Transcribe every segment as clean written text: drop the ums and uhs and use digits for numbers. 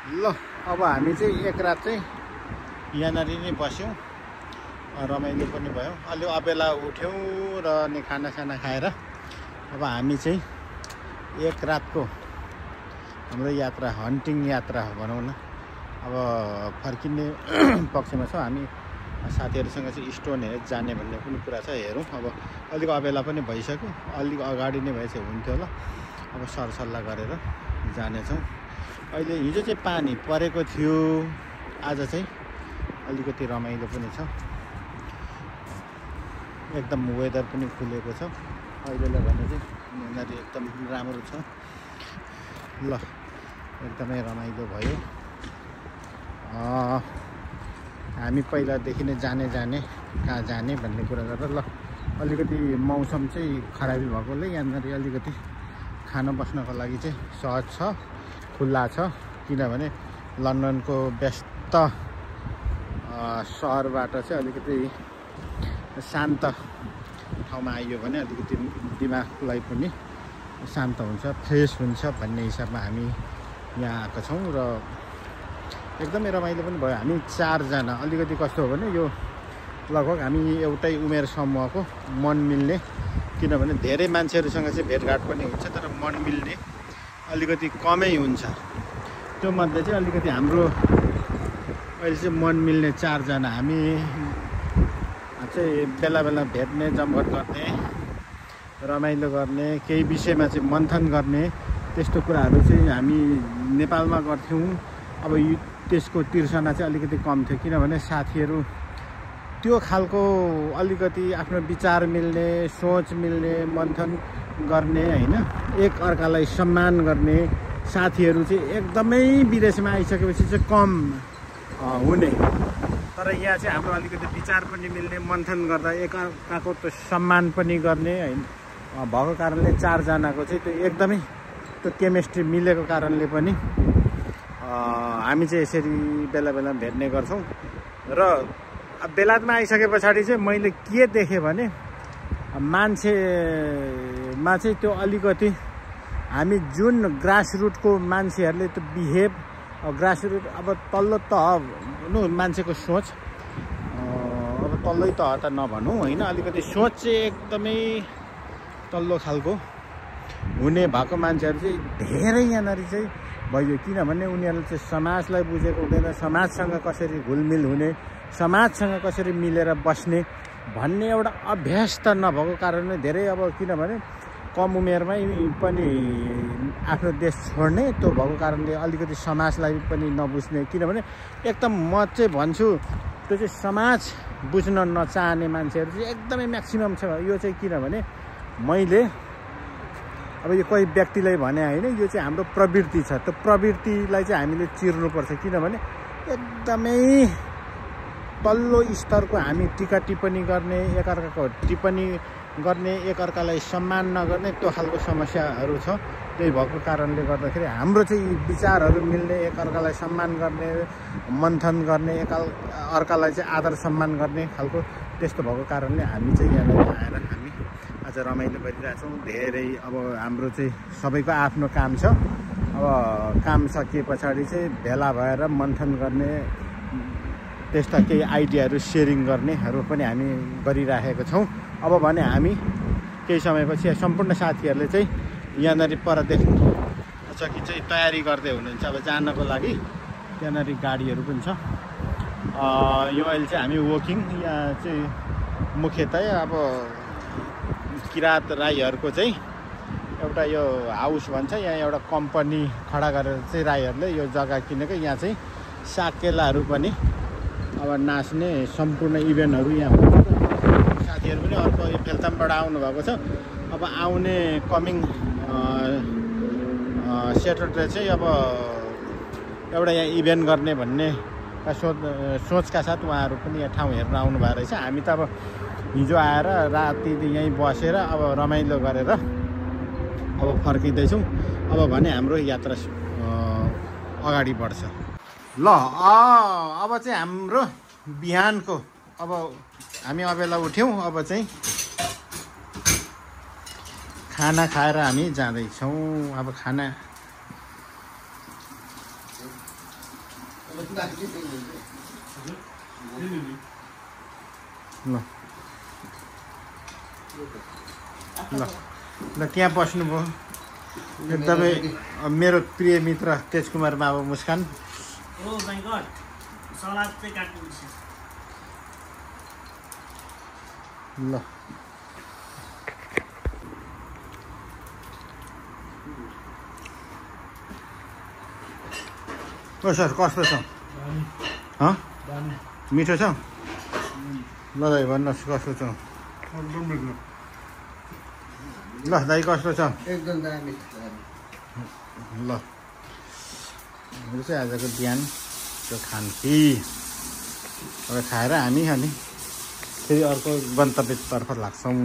ल अब हामी चाहिँ एक रात चाहिँ यहाँनिर नै बस्यौँ, रमाइलो पनि भयो। अलि अबेला उठ्यौँ र अनि खानासाना खाएर अब हामी चाहिँ एक रातको हाम्रो यात्रा, हन्टिङ यात्रा भनौँ न, अब फर्किने पक्षमा छौँ हामी। साथीहरूसँग चाहिँ स्टोन हेड जाने भन्ने पनि कुरा छ, हेरौँ। अब अलिक अबेला पनि भइसक्यो, अलिक अगाडि नै भए चाहिँ हुन्थ्यो होला। अब सरसल्लाह गरेर जानेछौँ। अहिले हिजो चाहिँ पानी परेको थियो, आज चाहिँ अलिकति रमाइलो पनि छ, एकदम वेदर पनि खुलेको छ अहिलेलाई भने चाहिँ यहाँनिर एकदम राम्रो छ। ल एकदमै रमाइलो भयो। हामी पहिलादेखि नै जाने कहाँ जाने भन्ने कुरा गरेर ल अलिकति मौसम चाहिँ खराबी भएकोले यहाँनिर अलिकति खान बस्नको लागि चाहिँ सहज छ, खुल्ला छ। किनभने लन्डनको व्यस्त सहरबाट चाहिँ अलिकति शान्त ठाउँमा आइयो भने अलिकति दिमागलाई पनि शान्त हुन्छ, फ्रेस हुन्छ भन्ने हिसाबमा हामी यहाँ आएका छौँ र एकदमै रमाइलो पनि भयो। हामी 4 जना, अलिकति कस्तो हो भने यो लगभग हामी एउटै उमेर समूहको मन मिल्ने, किनभने धेरै मान्छेहरूसँग चाहिँ भेटघाट पनि हुन्छ तर मन मिल्ने अलिकति कमै हुन्छ। त्यो मध्ये चाहिँ अलिकति हाम्रो अहिले चाहिँ मन मिल्ने 4 जना हामी चाहिँ बेला बेला भेट्ने, जमघट गर्ने, रमाइलो गर्ने, केही विषयमा चाहिँ मन्थन गर्ने, त्यस्तो कुराहरू चाहिँ हामी नेपालमा गर्थ्यौँ। अब त्यसको तिर्सना चाहिँ अलिकति कम थियो, किनभने साथीहरू त्यो खालको अलिकति आफ्नो विचार मिल्ने, सोच मिल्ने, मन्थन गर्ने होइन, एक अर्कालाई सम्मान गर्ने साथीहरू चाहिँ एकदमै विदेशमा आइसकेपछि चाहिँ कम हुने। तर यहाँ चाहिँ हाम्रो अलिकति विचार पनि मिल्ने, मन्थन गर्दा एक अर्काको त्यो सम्मान पनि गर्ने होइन भएको कारणले 4 जनाको चाहिँ त्यो एकदमै त्यो केमिस्ट्री मिलेको कारणले पनि हामी चाहिँ यसरी बेला बेला भेट्ने गर्छौँ। र बेलायतमा आइसके पछाडि चाहिँ मैले के देखेँ भने मान्छेमा चाहिँ त्यो अलिकति हामी जुन ग्रासरुटको मान्छेहरूले त्यो बिहेभ, ग्रासरुट अब तल्लो तह मान्छेको सोच, अब तल्लै तह त नभनौँ होइन, अलिकति सोच चाहिँ एकदमै तल्लो खालको हुने भएको मान्छेहरू चाहिँ धेरै यहाँनिर चाहिँ भयो। किनभने उनीहरूले चाहिँ समाजलाई बुझेको हुँदैन, समाजसँग कसरी घुलमिल हुने, समाजसँग कसरी मिलेर बस्ने भन्ने एउटा अभ्यास त नभएको कारणले धेरै, अब किनभने कम उमेरमै पनि आफ्नो देश छोड्ने त्यो भएको कारणले अलिकति समाजलाई पनि नबुझ्ने। किनभने एकदम म चाहिँ भन्छु त्यो चाहिँ समाज बुझ्न नचाहने मान्छेहरू चाहिँ एकदमै म्याक्सिमम छ। यो चाहिँ किनभने मैले अब यो कोही व्यक्तिलाई भने होइन, यो चाहिँ हाम्रो प्रवृत्ति छ, त्यो प्रवृत्तिलाई चाहिँ हामीले चिर्नुपर्छ। किनभने एकदमै तल्लो स्तरको हामी टिका टिप्पणी गर्ने, एकअर्काको टिप्पणी गर्ने, एकअर्कालाई सम्मान नगर्ने त्यो खालको समस्याहरू छ। त्यही भएको कारणले गर्दाखेरि हाम्रो चाहिँ विचारहरू मिल्ने, एकअर्कालाई सम्मान गर्ने, मन्थन गर्ने, अर्कालाई चाहिँ आदर सम्मान गर्ने खालको त्यस्तो भएको कारणले हामी चाहिँ यहाँनिर आएर हामी आज रमाइलो गरिरहेछौँ। धेरै अब हाम्रो चाहिँ सबैको आफ्नो काम छ। अब काम सकिए पछाडि चाहिँ भेला भएर मन्थन गर्ने, त्यस्ता केही आइडियाहरू सेयरिङ गर्नेहरू पनि हामी गरिराखेको छौँ। अब भने हामी केही समयपछि सम्पूर्ण साथीहरूले चाहिँ यहाँनिर परदेखि कि चाहिँ तयारी गर्दै हुनुहुन्छ अब जानको लागि। त्यहाँनिर गाडीहरू पनि छ। यो अहिले चाहिँ हामी वकिङ, यहाँ चाहिँ मुख्यतया अब किराँत राईहरूको चाहिँ एउटा यो हाउस भन्छ, यहाँ एउटा कम्पनी खडा गरेर चाहिँ राईहरूले यो जग्गा किनेको। यहाँ चाहिँ साकेलाहरू पनि अब नाच्ने सम्पूर्ण इभेन्टहरू यहाँ हुन्छ। साथीहरू पनि अर्को यो फेल्तामबाट आउनुभएको छ। अब आउने कमिङ स्याटरडे चाहिँ अब एउटा यहाँ इभेन्ट गर्ने भन्ने सोचका साथ उहाँहरू पनि यहाँ ठाउँ हेर्न आउनुभएको रहेछ। हामी त अब हिजो आएर राति यहीँ बसेर अब रमाइलो गरेर अब फर्किँदैछौँ। अब भने हाम्रो यात्रा अगाडि बढ्छ। ल अब चाहिँ हाम्रो बिहानको, अब हामी अबेला उठ्यौँ, अब चाहिँ खाना खाएर हामी जाँदैछौँ। अब खाना ल त्यहाँ बस्नुभयो एकदमै मेरो प्रिय मित्र तेजकुमार बाबु मुस्कान। ल ओ सर कस्तो छ? मिठो छ? ल दाइ भन्नुहोस् कस्तो छ? ल दाइ कस्तो छ? एकदम दामी। ल यो चाहिँ आजको बिहान त्यो खान्थी अब खाएर हामी अनि फेरि अर्को गन्तव्यतर्फ लाग्छौँ।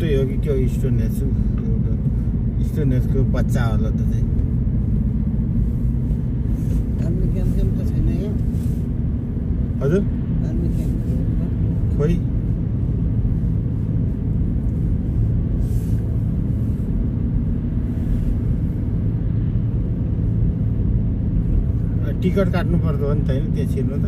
यो कि त्यो स्टोनेज स्टोनेजको बच्चा होला त चाहिँ आर्मी क्याम्प त छैन यहाँ। हजुर आर्मी क्याम्प खोइ टिकट काट्नु पर्दो हो नि त होइन त्यहाँ छिर्नु त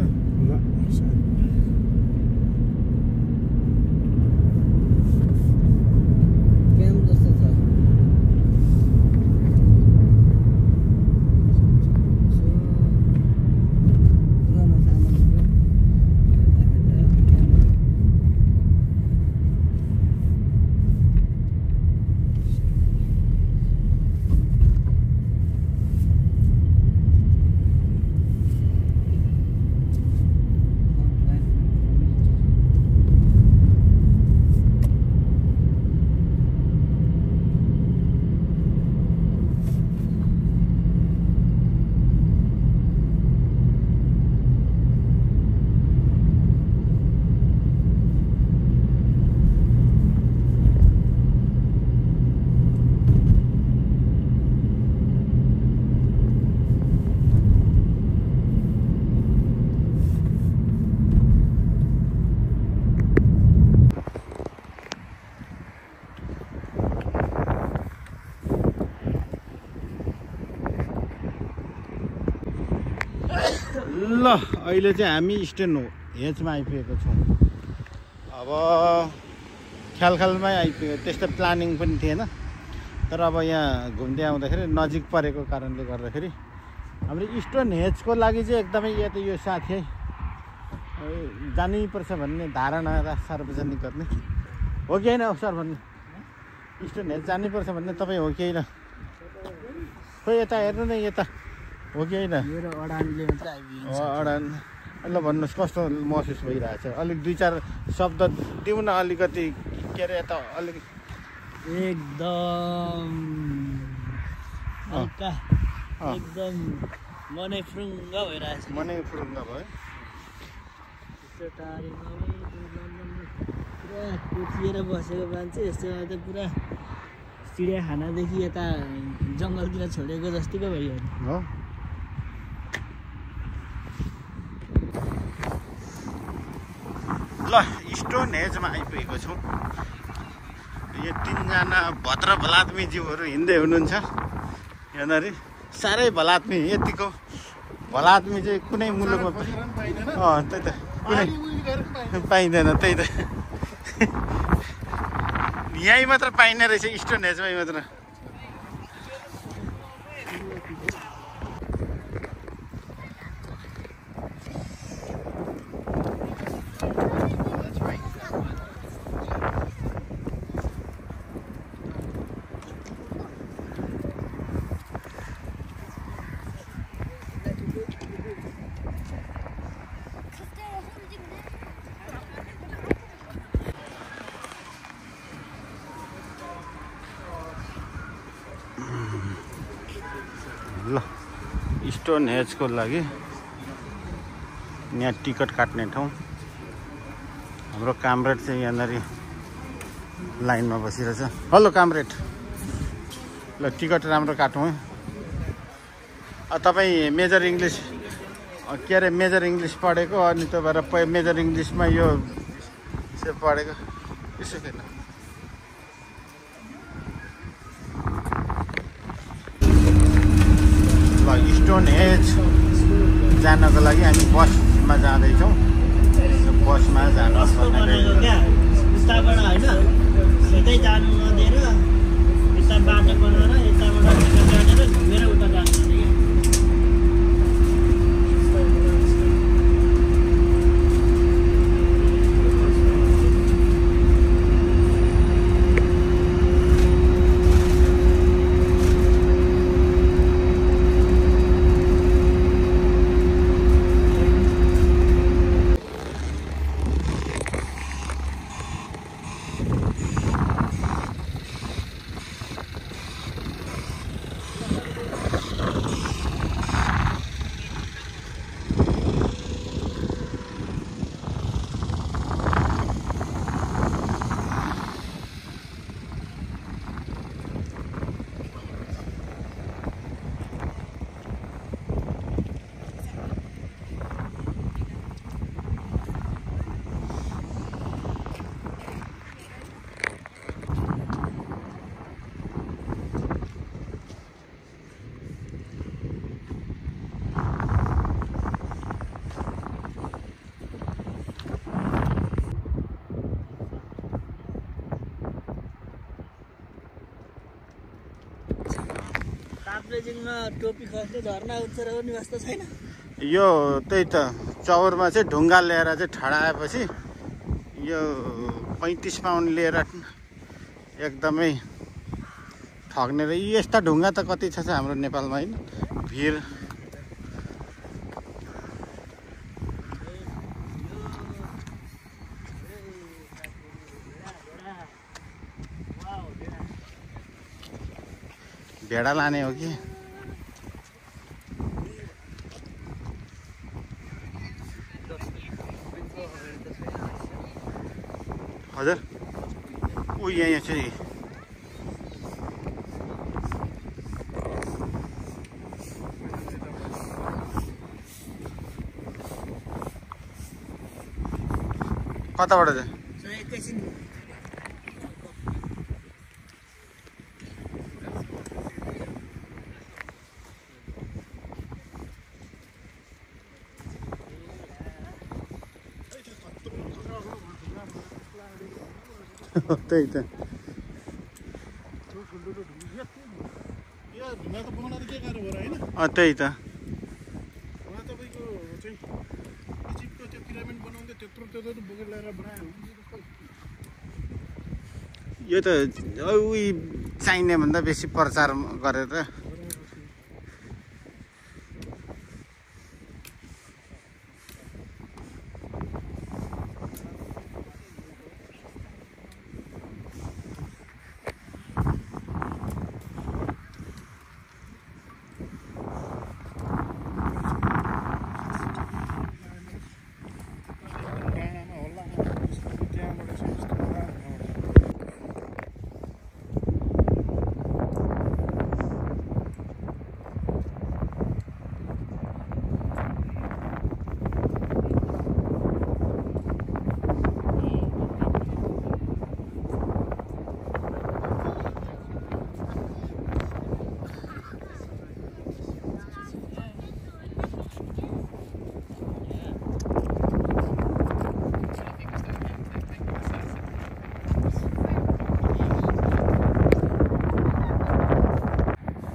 ल अहिले चाहिँ हामी स्ट्यान्ड हेचमा आइपुगेको छौँ। अब ख्यालमै आइपुग्यो, त्यस्तो प्लानिङ पनि थिएन। तर अब यहाँ घुम्दै आउँदाखेरि नजिक परेको कारणले गर्दाखेरि हाम्रो स्टोन हेजको लागि चाहिँ एकदमै यो साथी जानैपर्छ भन्ने धारणा सार्वजनिक गर्ने हो कि होइन सर भन्नु? स्टोन हेज जानैपर्छ भन्ने तपाईँ हो कि होइन? खोइ यता हेर्नु न, यता हो कि होइन? अडान ल भन्नुहोस्, कस्तो महसुस भइरहेछ? अलिक 2-4 शब्द दिउँ न, अलिकति के अरे यता अलिक एकदम हल्का एकदम मनै फुरुङ्ग भइरहेछ। मनै फुरुङ्ग भयो। पुरा कोचिएर बसेको मान्छे यस्तोमा त पुरा चिडियाखानादेखि यता जङ्गलतिर छोडेको जतिको भइहाल्यो हो। ल स्टोन हेजमा आइपुगेको छौँ। यो 3जना भद्र भलात्मीज्यूहरू हिँड्दै हुनुहुन्छ यहाँनिर। साह्रै भलात्मी, यतिको भलात्मी चाहिँ कुनै मुलुकमा त्यही त कुनै पाइँदैन। त्यही त यहीँ मात्र पाइने रहेछ, स्टोन हेजमै मात्र। ल स्टोन हेजको लागि यहाँ टिकट काट्ने ठाउँ। हाम्रो कामरेड चाहिँ यहाँनिर लाइनमा बसिरहेछ। हेलो कामरेड, ल टिकट राम्रो काटौँ है। तपाईँ मेजर इङ्ग्लिस के अरे मेजर इङ्ग्लिस पढेको, अनि त्यो भएर मेजर इङ्ग्लिसमा यो पढेको यसो छैन। ल स्टोन हेज जानको लागि हामी बसमा जाँदैछौँ। बसमा जान उताबाट होइन सिधै जानु नदिएर यता बाटो बनाएर यताबाट जानेर घुमेर उता जानु। ताप्लेजुङमा टोपी खस्ने झर्ना उत्सव पनि व्यवस्था छैन। यो त्यही त चौरमा चाहिँ ढुङ्गा लिएर चाहिँ ठडाएपछि यो 35 पाउन्ड लिएर एकदमै ठग्ने र यस्ता ढुङ्गा त कति छ हाम्रो नेपालमा होइन। भिर भेडा लाने हो कि हजुर? ऊ यहाँ चाहिँ कताबाट चाहिँ त्यही त त्यही त यो त उही चाहिने भन्दा बेसी प्रचार गरेर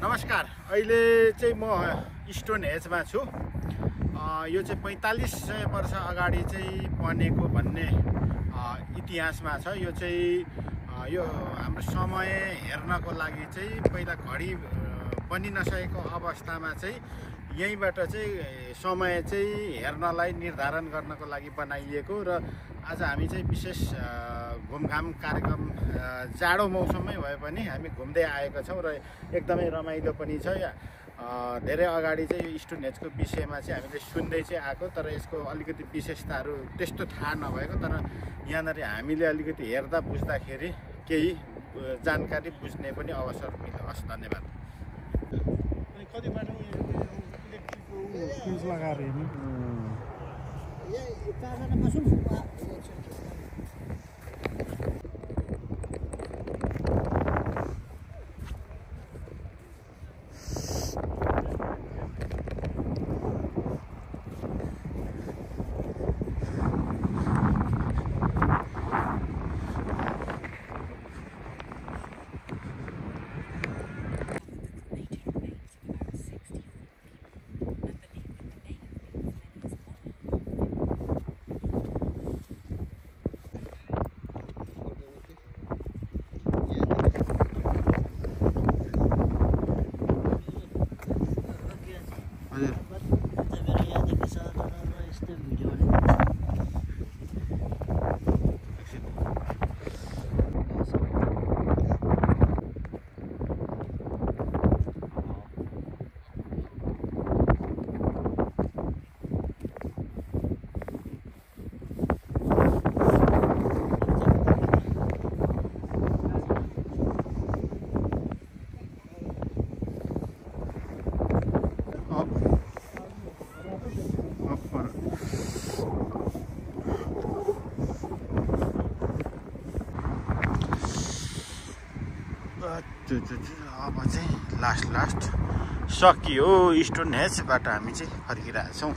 नमस्कार। अहिले चाहिँ म स्टोन हेजमा छु। यो चाहिँ 4500 वर्ष अगाडि चाहिँ बनेको भन्ने इतिहासमा छ। यो चाहिँ यो हाम्रो समय हेर्नको लागि चाहिँ पहिला घडी बनि नसकेको अवस्थामा चाहिँ यहीँबाट चाहिँ समय चाहिँ हेर्नलाई निर्धारण गर्नको लागि बनाइएको र आज हामी चाहिँ विशेष घुमघाम कार्यक्रम जाडो मौसममै भए पनि हामी घुम्दै आएका छौँ र एकदमै रमाइलो पनि छ। धेरै अगाडि चाहिँ स्टोन हेजको विषयमा चाहिँ हामीले सुन्दै चाहिँ आएको, तर यसको अलिकति विशेषताहरू त्यस्तो थाहा नभएको, तर यहाँनिर हामीले अलिकति हेर्दा बुझ्दाखेरि केही जानकारी बुझ्ने पनि अवसर मिल्यो। हस्, धन्यवाद। अब चाहिँ लास्ट सकियो स्टोन हेजबाट हामी चाहिँ फर्किरहेछौँ।